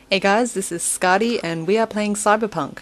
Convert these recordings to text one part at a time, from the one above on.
Hey guys, this is Skadi and we are playing Cyberpunk.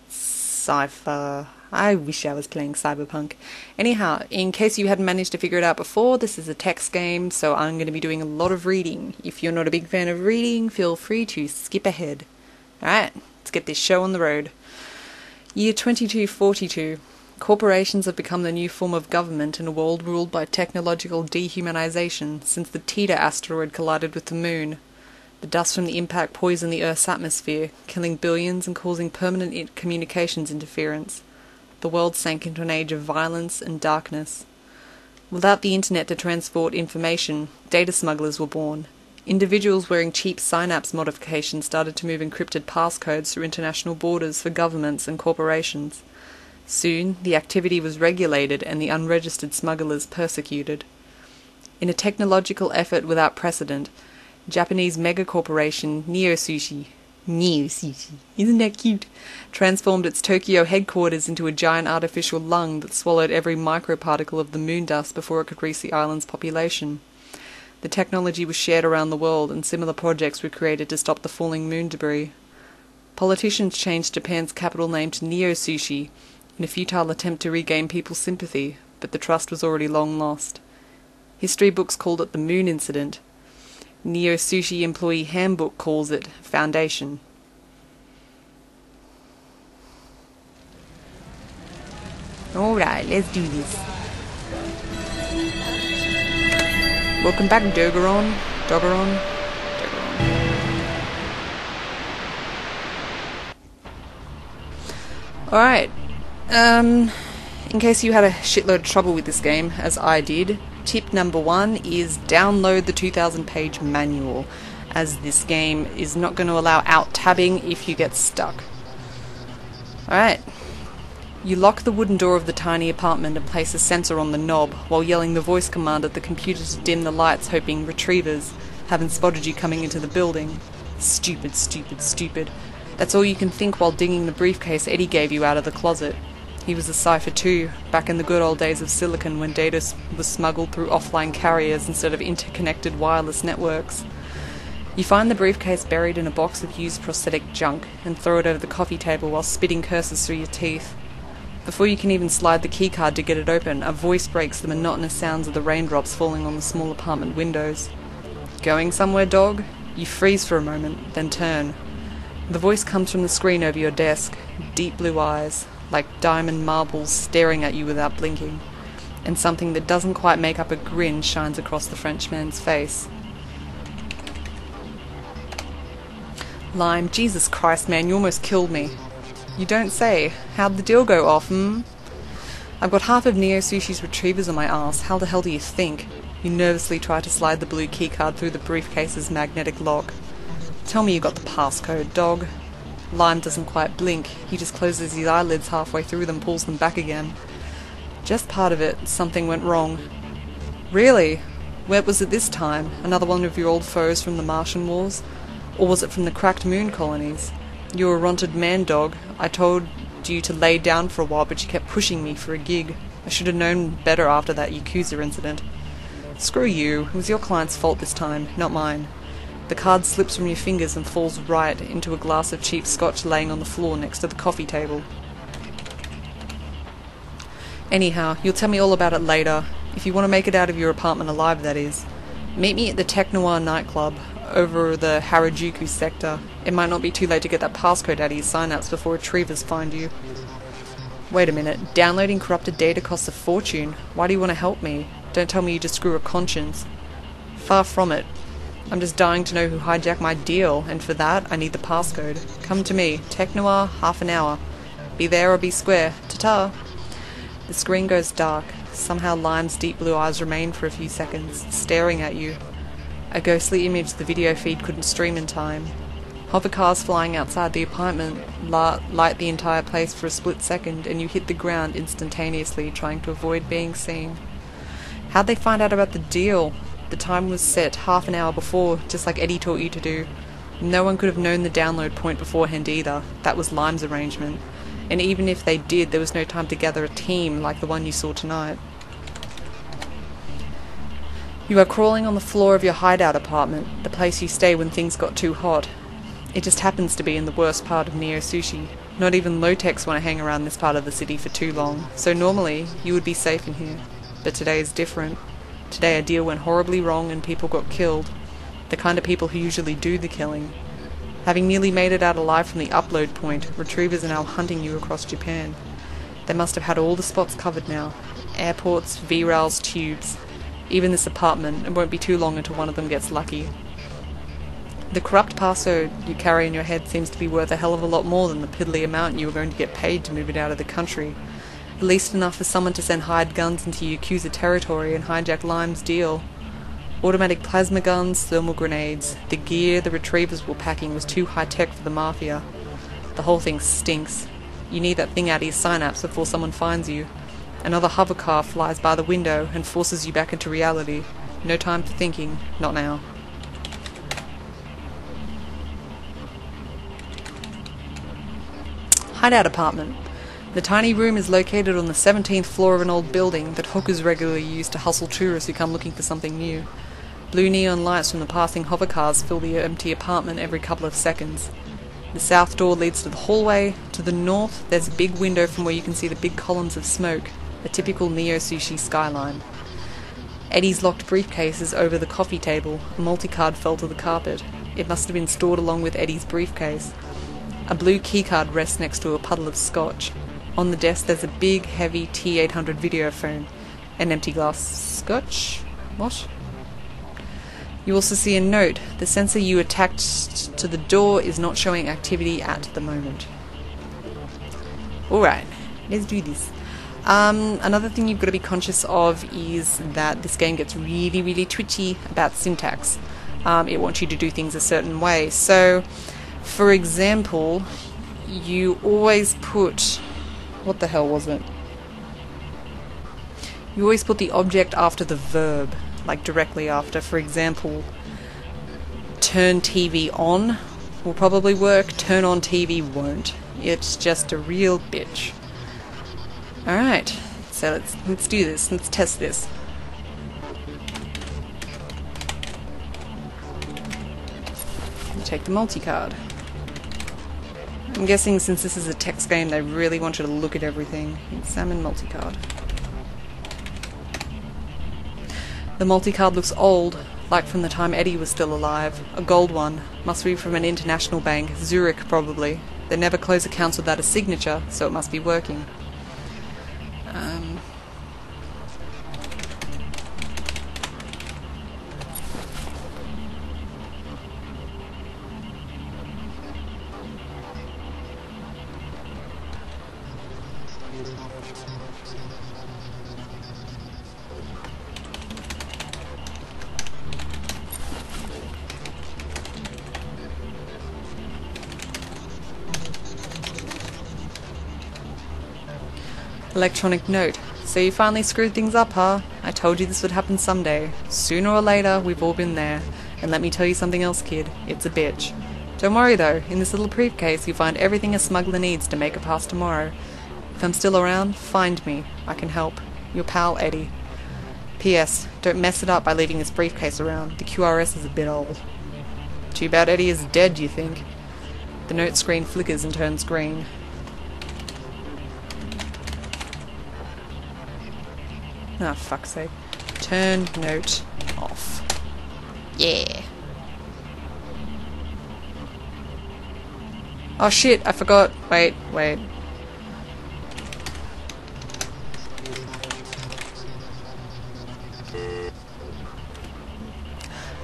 Cypher. I wish I was playing Cyberpunk. Anyhow, in case you hadn't managed to figure it out before, this is a text game, so I'm going to be doing a lot of reading. If you're not a big fan of reading, feel free to skip ahead. Alright, let's get this show on the road. Year 2242. Corporations have become the new form of government in a world ruled by technological dehumanization since the Tita asteroid collided with the moon. The dust from the impact poisoned the Earth's atmosphere, killing billions and causing permanent communications interference. The world sank into an age of violence and darkness. Without the internet to transport information, data smugglers were born. Individuals wearing cheap synapse modifications started to move encrypted passcodes through international borders for governments and corporations. Soon, the activity was regulated and the unregistered smugglers persecuted. In a technological effort without precedent, Japanese megacorporation Neo-Sushi, isn't that cute, transformed its Tokyo headquarters into a giant artificial lung that swallowed every microparticle of the moon dust before it could reach the island's population. The technology was shared around the world and similar projects were created to stop the falling moon debris. Politicians changed Japan's capital name to Neo-Sushi in a futile attempt to regain people's sympathy, but the trust was already long lost. History books called it the Moon Incident. Neo-Sushi Employee Handbook calls it Foundation. Alright, let's do this. Welcome back, Doggeron. Alright, in case you had a shitload of trouble with this game, as I did, tip number 1 is download the 2000-page manual, as this game is not going to allow out-tabbing if you get stuck. Alright. You lock the wooden door of the tiny apartment and place a sensor on the knob, while yelling the voice command at the computer to dim the lights, hoping retrievers haven't spotted you coming into the building. Stupid, stupid, stupid. That's all you can think while digging the briefcase Eddie gave you out of the closet. He was a Cypher too, back in the good old days of Silicon when data was smuggled through offline carriers instead of interconnected wireless networks. You find the briefcase buried in a box of used prosthetic junk and throw it over the coffee table while spitting curses through your teeth. Before you can even slide the keycard to get it open, a voice breaks the monotonous sounds of the raindrops falling on the small apartment windows. Going somewhere, dog? You freeze for a moment, then turn. The voice comes from the screen over your desk, deep blue eyes, like diamond marbles staring at you without blinking, and something that doesn't quite make up a grin shines across the Frenchman's face. Lime, Jesus Christ, man, you almost killed me. You don't say. How'd the deal go off, I've got half of Neo-Sushi's retrievers on my arse. How the hell do you think? You nervously try to slide the blue keycard through the briefcase's magnetic lock. Tell me you got the passcode, dog. Lime doesn't quite blink. He just closes his eyelids halfway through them, pulls them back again. Just part of it. Something went wrong. Really? Where was it this time? Another one of your old foes from the Martian Wars? Or was it from the cracked moon colonies? You're a runted man, dog. I told you to lay down for a while, but you kept pushing me for a gig. I should have known better after that Yakuza incident. Screw you. It was your client's fault this time, not mine. The card slips from your fingers and falls right into a glass of cheap scotch laying on the floor next to the coffee table. Anyhow, you'll tell me all about it later, if you want to make it out of your apartment alive, that is. Meet me at the Technoir nightclub, over the Harajuku sector. It might not be too late to get that passcode out of your synapse before retrievers find you. Wait a minute, downloading corrupted data costs a fortune. Why do you want to help me? Don't tell me you just grew a conscience. Far from it. I'm just dying to know who hijacked my deal, and for that, I need the passcode. Come to me. Technoir, half an hour. Be there or be square. Ta-ta! The screen goes dark. Somehow Lime's deep blue eyes remain for a few seconds, staring at you. A ghostly image the video feed couldn't stream in time. Hovercars flying outside the apartment light the entire place for a split second, and you hit the ground instantaneously, trying to avoid being seen. How'd they find out about the deal? The time was set half an hour before, just like Eddie taught you to do. No one could have known the download point beforehand either. That was Lime's arrangement. And even if they did, there was no time to gather a team like the one you saw tonight. You are crawling on the floor of your hideout apartment, the place you stay when things got too hot. It just happens to be in the worst part of Neo Sushi. Not even low-techs want to hang around this part of the city for too long, so normally you would be safe in here. But today is different. Today a deal went horribly wrong and people got killed. The kind of people who usually do the killing. Having nearly made it out alive from the upload point, retrievers are now hunting you across Japan. They must have had all the spots covered now. Airports, V-rails, tubes. Even this apartment. It won't be too long until one of them gets lucky. The corrupt passcode you carry in your head seems to be worth a hell of a lot more than the piddly amount you were going to get paid to move it out of the country. At least enough for someone to send hired guns into Yakuza territory and hijack Lime's deal. Automatic plasma guns, thermal grenades. The gear the retrievers were packing was too high-tech for the Mafia. The whole thing stinks. You need that thing out of your synapse before someone finds you. Another hover car flies by the window and forces you back into reality. No time for thinking. Not now. Hideout apartment. The tiny room is located on the 17th floor of an old building that hookers regularly use to hustle tourists who come looking for something new. Blue neon lights from the passing hovercars fill the empty apartment every couple of seconds. The south door leads to the hallway. To the north, there's a big window from where you can see the big columns of smoke, a typical Neo Sushi skyline. Eddie's locked briefcase is over the coffee table. A multi-card fell to the carpet. It must have been stored along with Eddie's briefcase. A blue keycard rests next to a puddle of scotch. On the desk there's a big, heavy T800 video phone. An empty glass scotch? What? You also see a note. The sensor you attached to the door is not showing activity at the moment. Alright, let's do this. Another thing you've got to be conscious of is that this game gets really, really twitchy about syntax. It wants you to do things a certain way. So, for example, you always put... what the hell was it? You always put the object after the verb, like directly after. For example, turn TV on will probably work, turn on TV won't. It's just a real bitch. Alright, so let's do this, let's test this. Take the multi-card. I'm guessing since this is a text game, they really want you to look at everything. Examine multi-card. The multi-card looks old, like from the time Eddie was still alive. A gold one. Must be from an international bank. Zurich, probably. They never close accounts without a signature, so it must be working. Electronic note. So you finally screwed things up, huh? I told you this would happen someday. Sooner or later, we've all been there. And let me tell you something else, kid. It's a bitch. Don't worry though, in this little briefcase you'll find everything a smuggler needs to make it past tomorrow. If I'm still around, find me. I can help. Your pal, Eddie. P.S. Don't mess it up by leaving this briefcase around. The QRS is a bit old. Too bad Eddie is dead, you think? The note screen flickers and turns green. Ah, fuck's sake. Turn note off. Yeah. Oh shit, I forgot. Wait.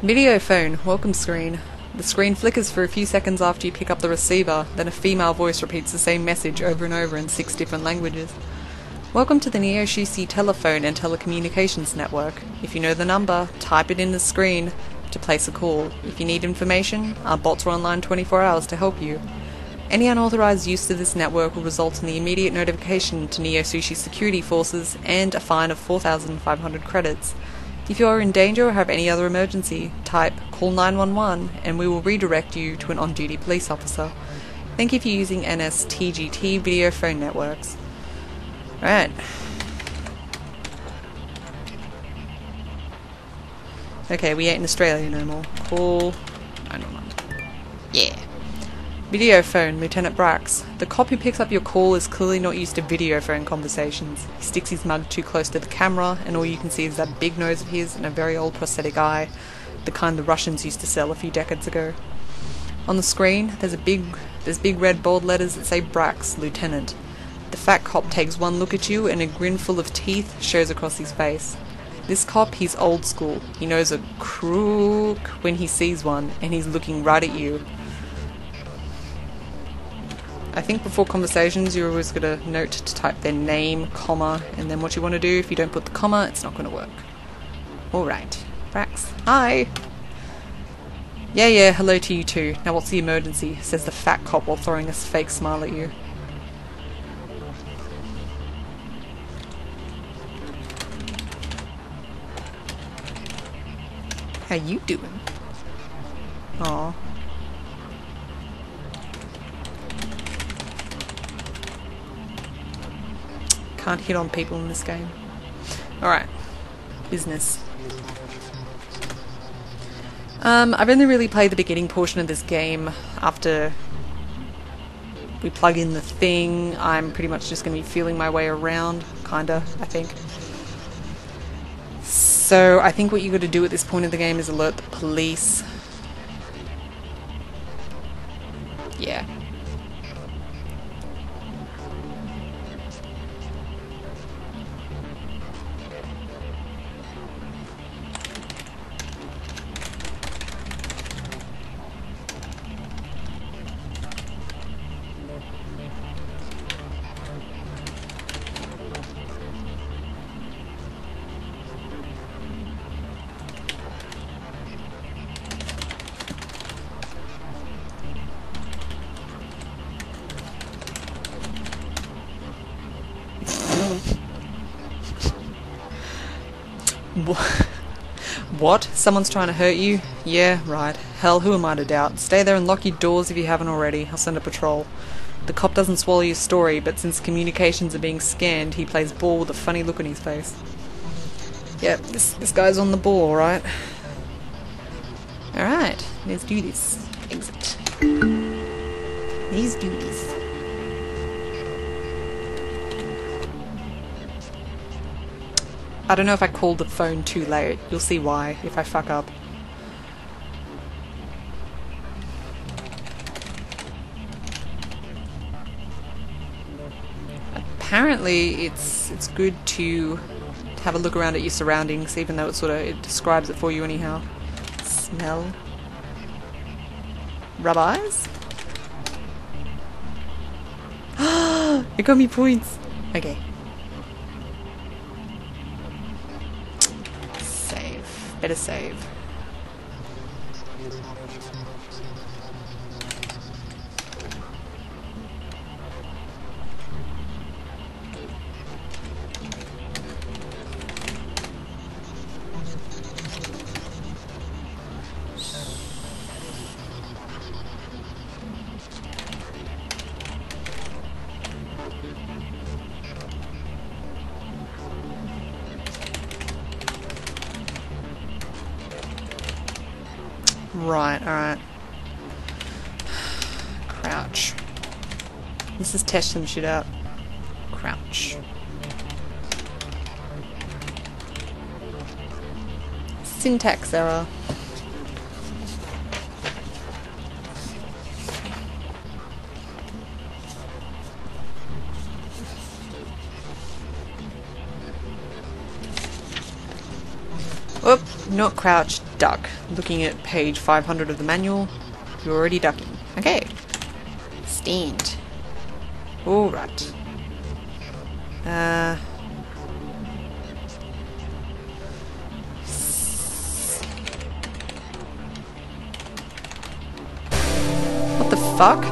Video phone. Welcome screen. The screen flickers for a few seconds after you pick up the receiver, then a female voice repeats the same message over and over in 6 different languages. Welcome to the Neo Sushi telephone and telecommunications network. If you know the number, type it in the screen to place a call. If you need information, our bots are online 24 hours to help you. Any unauthorized use of this network will result in the immediate notification to Neo Sushi security forces and a fine of 4,500 credits. If you are in danger or have any other emergency, type call 911 and we will redirect you to an on-duty police officer. Thank you for using NSTGT video phone networks. Right. Okay, we ain't in Australia no more. Call 911. Yeah. Video phone, Lieutenant Brax. The cop who picks up your call is clearly not used to video phone conversations. He sticks his mug too close to the camera, and all you can see is that big nose of his and a very old prosthetic eye, the kind the Russians used to sell a few decades ago. On the screen, there's big red bold letters that say Brax, Lieutenant. The fat cop takes one look at you, and a grin full of teeth shows across his face. This cop, he's old school. He knows a crook when he sees one, and he's looking right at you. I think before conversations you're always got a note to type their name, comma, and then what you want to do. If you don't put the comma, it's not going to work. Alright. Brax. Hi! Yeah, hello to you too. Now what's the emergency? Says the fat cop while throwing a fake smile at you. How you doing? Aw. Can't hit on people in this game. Alright. Business. I've only really played the beginning portion of this game. After we plug in the thing, I'm pretty much just going to be feeling my way around. Kinda, I think. So, I think what you got to do at this point of the game is alert the police. Yeah. What? Someone's trying to hurt you? Yeah, right. Hell, who am I to doubt? Stay there and lock your doors if you haven't already. I'll send a patrol. The cop doesn't swallow your story, but since communications are being scanned, he plays ball with a funny look on his face. Yep, this guy's on the ball, alright? Alright, let's do this. Exit. Let's do this. I don't know if I called the phone too late. You'll see why if I fuck up. Apparently it's good to have a look around at your surroundings, even though it describes it for you anyhow. Smell. Rub eyes? It got me points. Okay. Better save. Right, alright. Crouch. Let's just test some shit out. Crouch. Syntax error. Oop, not crouch, duck. Looking at page 500 of the manual, you're already ducking. Okay. Stand. Alright. What the fuck?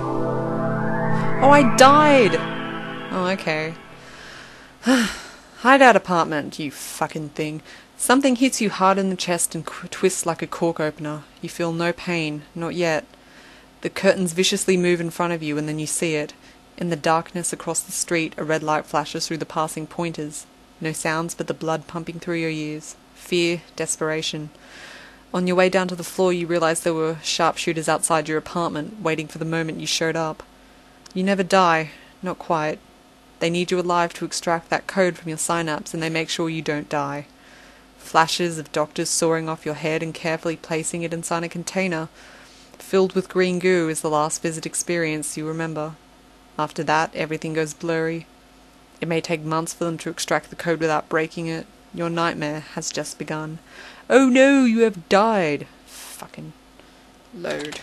Oh, I died! Oh, okay. Hideout apartment, you fucking thing. Something hits you hard in the chest and twists like a cork opener. You feel no pain, not yet. The curtains viciously move in front of you and then you see it. In the darkness across the street, a red light flashes through the passing pointers. No sounds but the blood pumping through your ears. Fear, desperation. On your way down to the floor, you realize there were sharpshooters outside your apartment, waiting for the moment you showed up. You never die. Not quite. They need you alive to extract that code from your synapse, and they make sure you don't die. Flashes of doctors sawing off your head and carefully placing it inside a container filled with green goo is the last visit experience you remember. After that, everything goes blurry. It may take months for them to extract the code without breaking it. Your nightmare has just begun. Oh no, you have died. Fucking load.